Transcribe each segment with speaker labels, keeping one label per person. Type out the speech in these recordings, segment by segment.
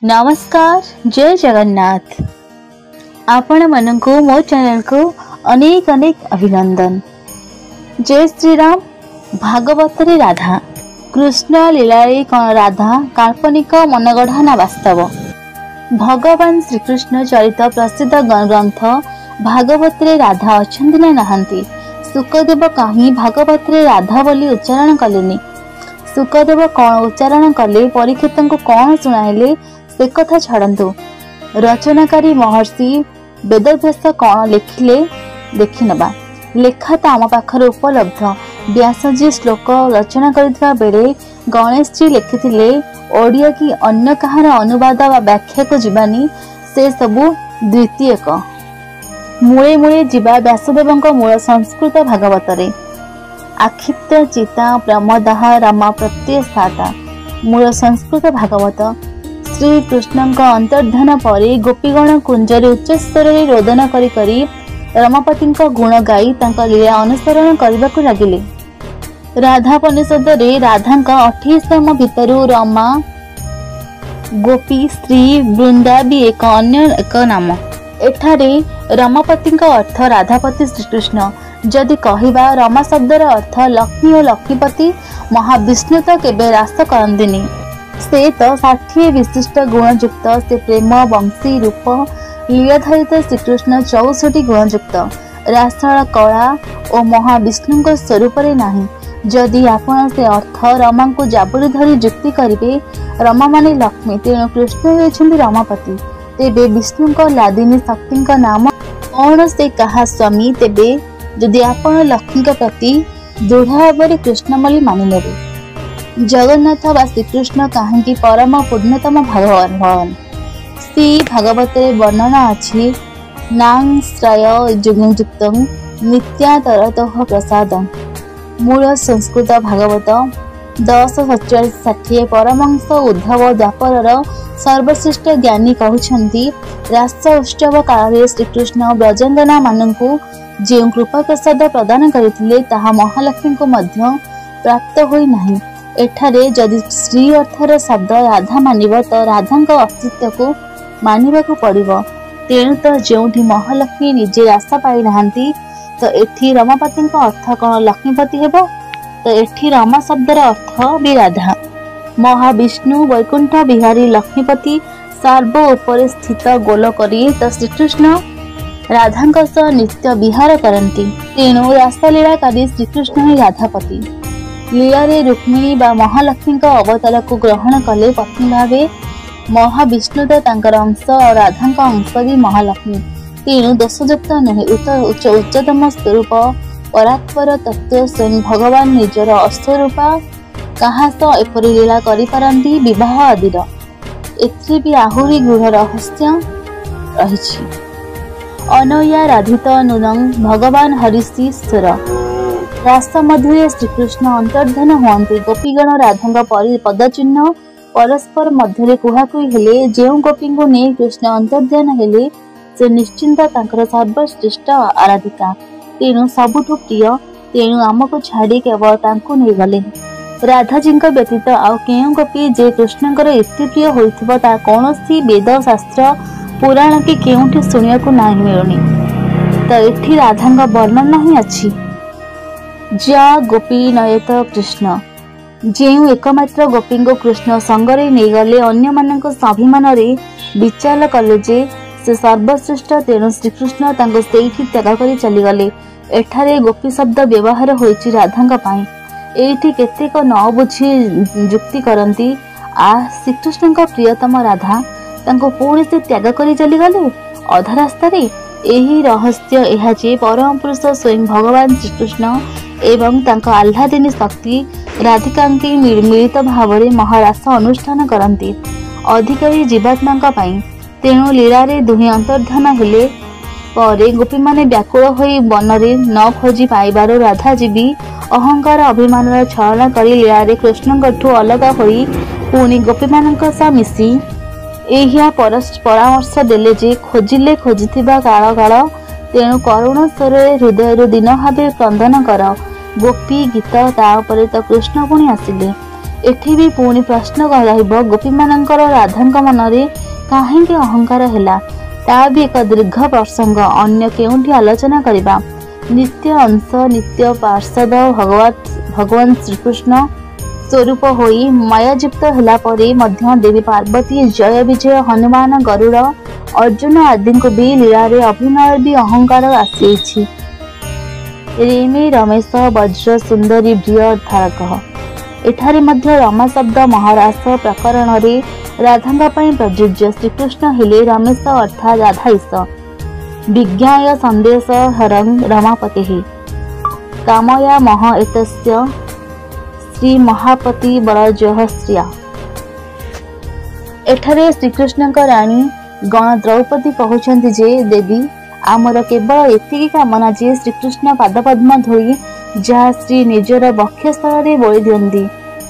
Speaker 1: नमस्कार, जय जगन्नाथ। आपण मनकु मो चैनल को अनेक अनेक अभिनंदन। जय श्री राम। भागवत रे राधा कृष्ण लीला राधा काल्पनिक मनगढ़ा ना वास्तव। भगवान श्रीकृष्ण चरित प्रसिद्ध ग्रंथ भागवत रे राधा अछंती ना नहांती। सुखदेव कहीं भागवत रे राधा बोली उच्चारण कलेनी। सुखदेव कौन उच्चारण कले, परीक्षित को कौन शुणाइले से कथा छाड़ू। रचनाकारी महर्षि वेदव्यास कौन लिखिले देखि नबा। लेखा तो आम पाखर उपलब्ध। व्यासजी श्लोक रचना करथिबा बेले गणेश जी लिखिथिले ओडिया की अन्य कहार अनुवाद वा व्याख्या को जीवानी से सबु द्वितीयक। मूले मूले जीवा व्यासदेव मूल संस्कृत भागवत रे। आखित्य चिता प्रमदाह रामा प्रत्यय साता। मूल संस्कृत भागवत श्री कृष्ण अंतर्धान पर गोपीगण कुंजरे उच्च स्वर रोदन करी करी रमापति गुण गाई लीला अनुसरण करने को लगिले। राधापनिषद रे राधा 28 नाम भितर रमा गोपी स्त्री वृंदा भी एक नाम। एठारे रमापति अर्थ राधापति श्रीकृष्ण। जदि कहिबा रमा शब्दर अर्थ लक्ष्मी और लक्ष्मीपति महाविष्णु तो केबे रास करंदिनी। से तो 60 विशिष्ट गुणयुक्त। से प्रेम वंशी रूप लीलाधारित श्रीकृष्ण 64 गुणयुक्त। रासळ कला और महाविष्णु स्वरूप नहीं। जदि आपण से अर्थ रमा को जाबुड़ी धरी जुक्ति करेंगे, रमा माने लक्ष्मी, तेणु कृष्ण होइछन्ति रमापति। तेबे विष्णु लादिनी शक्ति नाम कौन, से कहा स्वामी। तेबे जदि आपण लक्ष्मी प्रति दृढ़ भाव कृष्ण बोली मानिनेबे। जगन्नाथ व श्रीकृष्ण कहीं परम पूर्णतम भगवान। श्री भागवत वर्णना अच्छी नांश्रय युक्त नित्यातरत प्रसाद। मूल संस्कृत भागवत 10:47-60। परमहंस उद्धव द्वापर सर्वश्रेष्ठ ज्ञानी कहउछन्ति रास उत्सव काल श्रीकृष्ण ब्रजंगना मानकु जे कृपा प्रसाद प्रदान करथिले ताहा महालक्ष्मी को मध्य प्राप्त होई नाही। एठारे जदि श्री अर्थर शब्द राधा मानिब तो राधा अस्तित्व को मानिबा को पड़िबो। तेणु तो जोठी महालक्ष्मी निजे रास पाई नाहंती तो एठी रमापति अर्थ कौन लक्ष्मीपति हेबो। तो एठी रमा शब्दर अर्थ भी राधा। महाविष्णु वैकुंठ बिहारी लक्ष्मीपति सर्व उपरे स्थित गोल करी तो श्रीकृष्ण राधा सह नित्य विहार करती। तेणु रासलीलाकारी श्रीकृष्ण ही राधापति। लीला रे रुक्मिणी बा महालक्ष्मी अवतार को ग्रहण कले पत्नी भावे महाविष्णु तो तांकर अंश और राधा अंश भी महालक्ष्मी। तेणु दोषयुक्त नुहे। उच्चतम स्वरूप परात्पर तत्व स्वयं भगवान निजर अस्वरूपा कहा सह एपरी लीला करिपारंती विवाह आदिर। एथि भी आहुरी गूढ़ रहस्य रही। अनया राधित नूनं भगवान हरिश्रीश्वर। रास मध्य श्रीकृष्ण अंतर्धान हुअन्ति। गोपीगण राधा पदचिन्ह परस्पर मध्य कुहाकुई हेले। जो गोपी को नहीं कृष्ण अंतर्धान हेले से निश्चिंत तांकर सर्वश्रेष्ठ आराधिका। तेणु सबुठु प्रिय। तेणु आमको छाड़ी केवल तांको नहीं गले। राधाजी व्यतीत आउ केउ गोपी जे कृष्णकर एते प्रिय होइथिबो ता कोनोसी वेद शास्त्र पुराण के केउठी सुनिया को नाही मिलुनी। तो एठी राधा वर्णन नहीं अच्छी। जा गोपी नयत कृष्ण। जेउ एकमात्र गोपी को कृष्ण संगरे नहीं गले अन्य मानक स्वाभिमान रे विचार कले जे से सर्वश्रेष्ठ। तेणु श्रीकृष्ण तांको सेठी त्याग करी चली गले। एठारे गोपी शब्द व्यवहार होइछि राधांग पाई। एठी केतेक न बुझी जुक्ति करंती आ श्रीकृष्ण प्रियतम राधा तांको पुणी से त्याग करी चली गले अधा रास्ता रे। एही रहस्य एहा जे परम पुरुष स्वयं भगवान श्रीकृष्ण एवं तांको आह्लादिनी शक्ति राधिकांकी मिलित भाव में महारास अनुष्ठान करती अधिकारी जीवात्मा पाई। तेणु लीला रे दुहे अंतर्धान हेले परे गोपी माने व्याकुल होई वन रे न खोजी पाइबार राधाजी भी अहंकार अभिमान छलना करी लीला रे कृष्ण अलग होई पुणी गोपी मानक सा मिसी एहिया परामर्श देले जे खोजिले खोजिथिबा काल काल। तेणु करुण स्वर हृदय दिन भावे क्रंदन कर। गोपी गीत तापरे तो कृष्ण पुणी आसिले। एठी भी पुणी प्रश्न रहिबो गोपी मानकर राधांक मनरे काहेकि अहंकार हैला ता भी एक दीर्घ प्रसंग अन्य केउंठी आलोचना करिबा। नित्य अंश नित्य पार्षद भगवान श्रीकृष्ण स्वरूप होई मायायुक्त होला परे मध्य देवी पार्वती जय विजय हनुमान गरुड़ अर्जुन आदि को भी लीला रे अभिनय भी अहंकार आसी। रेमी रमेश वज्र सुंदरी प्रिय धारक एठारे मध्य रमा शब्द महारास प्रकरण रे राधा प्रযোज्य। श्रीकृष्ण हेले रमेश अर्थात राधाईश विज्ञाय संदेश हरं रमापते कामया मह एतस्य श्री महापति बलजह श्रिया। एठारे श्रीकृष्ण राणी गण द्रौपदी कहउछन्ति जे देवी आमर केवल एतिकी कामना जे श्रीकृष्ण पादपद्म धोई जहाँ श्री निजर बक्षस्थल रे बोली दियंती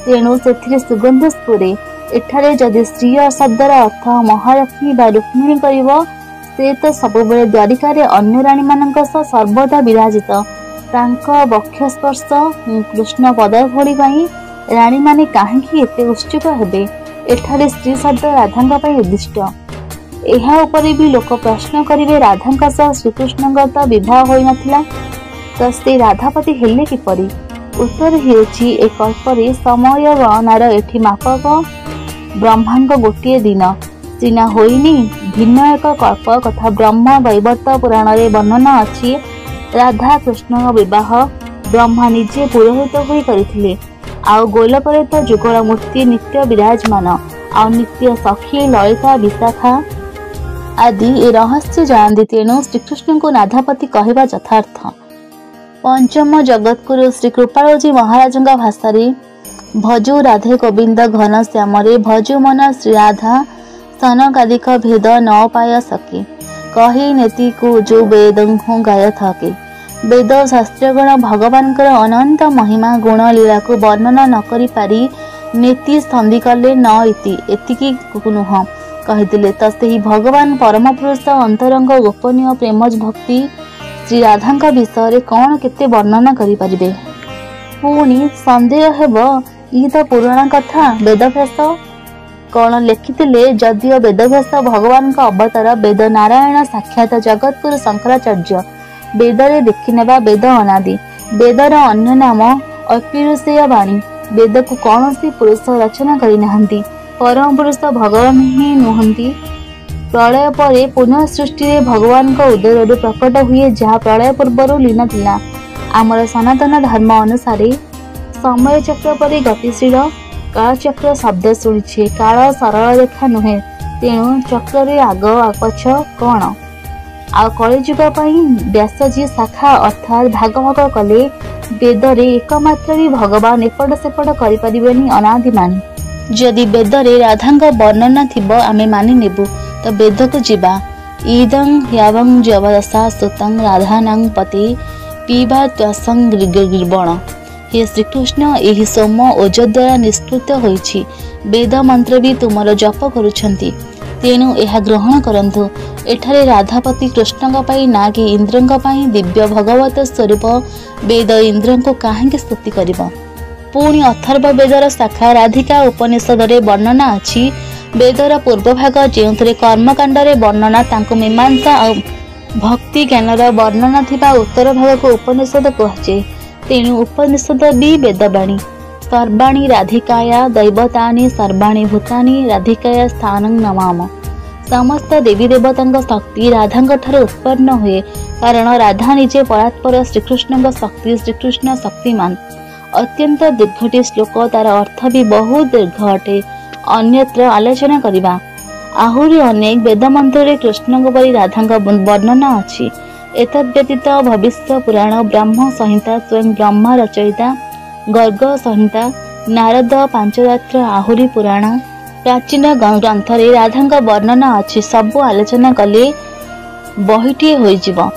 Speaker 1: तेणु सेथिरे सुगंध स्फुरे। एठारे जदि श्री शब्दर अर्थ महालक्ष्मी बा रुक्मिणी करिवो से तो सबुबले द्वारिका रे अन्य राणी मानक सर्वदा विराजित तांको बक्षस्पर्श कृष्ण पदार्थोड़ी राणी माने काहेकि एते उत्सुक हेबे। एठारे स्त्री शब्द राधांक पई उद्दिष्ट। एहा उपरे भी लोक प्रश्न करिवे राधांक सह श्रीकृष्णଙ୍କ तो विवाह होई नथिला तो से राधापति हेले किपरि। उत्तर हेउछि ए कल्परे समय गणनार एठी मापक ब्रह्मांक गोटिए दिन सिना होइनी भिन्न एक कल्प कथा ब्रह्म वैवर्त पुराण रे वर्णना अछि। राधा कृष्ण विवाह ब्रह्मा निजे पुरोहित होई करिथिले आउ गोलकरे तो जुगल मूर्ति नित्य विराजमान आउ नित्य सखी ललिता विशाखा आदि ए रहस्य जानती तेणु श्रीकृष्ण को राधापति कहवा यथार्थ। पंचम जगतगुरु श्री कृपालजी महाराज भाषा भजु राधे गोविंद घन श्यामरे भजु मन श्री राधा स्तनकादिक भेद न पाय सके कही नेति को जो वेद गाय थके। वेद शास्त्रगण भगवान अनंत महिमा गुण लीला को वर्णना न करि पारी नेति संधि कले न इति एतिकी नुह कहिथिले त सेही भगवान परम पुरुष अंतरंग गोपनीय प्रेमज भक्ति श्री राधांक विषय कौन केते वर्णना करि परिबे। पुणी संदेह हेब ई तो पुराण कथा वेदव्यास कौन लिखिथिले जदिओ वेदव्यास भगवान का अवतार वेद नारायण साक्षात जगतगुरु शंकराचार्य वेदरे देखिनेबा वेद अनादि वेदर अन्य नाम अपिरुषेय वाणी वेद को कौन सी पुरुष रचना करि नाहंती परम पुरुष भगवान ही नुहंती। प्रलय परे पुनः सृष्टि रे भगवान को उदर प्रकट हुए जहाँ प्रलय पूर्व लीन थिला। आमर सनातन धर्म अनुसार समय चक्र परि गतिशील कालचक्र शब्द शुणिछे काल सरल रेखा नुहे तेणु चक्र रे आग पछ कौन आ कलिजुग व्यासजी शाखा अर्थात भागभाग कले वेदरे एकमात्र भी भगवान एपट सेपट करिपरिबेनी अनादि मानी। जदि वेदरे राधांक वर्णना थिबो आमे मानि नेबु तो वेद को जीवा ईदं यावं जवदसा सुतं राधानां पति पीबा त्वसं गिर्बण। हे श्रीकृष्ण एही सोम ओज द्वारा निष्कृत होइछि वेद मंत्र भी तुमर जप करुछंती तेणु यह ग्रहण करंतु। एठारे राधापति कृष्ण पाई ना कि इंद्र पाई दिव्य भगवत स्वरूप वेद इंद्र को काहेकि स्तुति करिबो। पुणी अथर्व वेदर शाखा राधिका उपनिषद रे वर्णना अछि वेदर पूर्व भाग जेउथरे कर्मकांड रे वर्णना तांको मीमांसा और भक्ति ज्ञानर वर्णना थिबा उत्तर भाग को उपनिषद कहचे तेणु उपनिषद भी वेदवाणी। सर्वाणी राधिकाया दैवतानि सर्वाणी भूतानि राधिकाया स्थानं नमाम। समस्त देवी देवता शक्ति राधा ठारे उत्पन्न हुए कारण राधा निजे परात्पर श्रीकृष्ण शक्ति श्रीकृष्ण शक्तिमान। अत्यंत दीर्घटी श्लोक तार अर्थ भी बहुत दीर्घ अटे अन्यत्र आलोचना करिबा। आहुरी अनेक वेद मंत्र कृष्ण परि राधा वर्णना अछि। एतद्व्यतीत भविष्य पुराण ब्रह्म संहिता स्वयं ब्रह्मा रचयिता गर्ग संहिता नारद पांचरात्र आहुरी पुराण प्राचीन ग्रंथ रे राधा वर्णना अछि। सबु आलोचना कले बहिटी होइजिबो।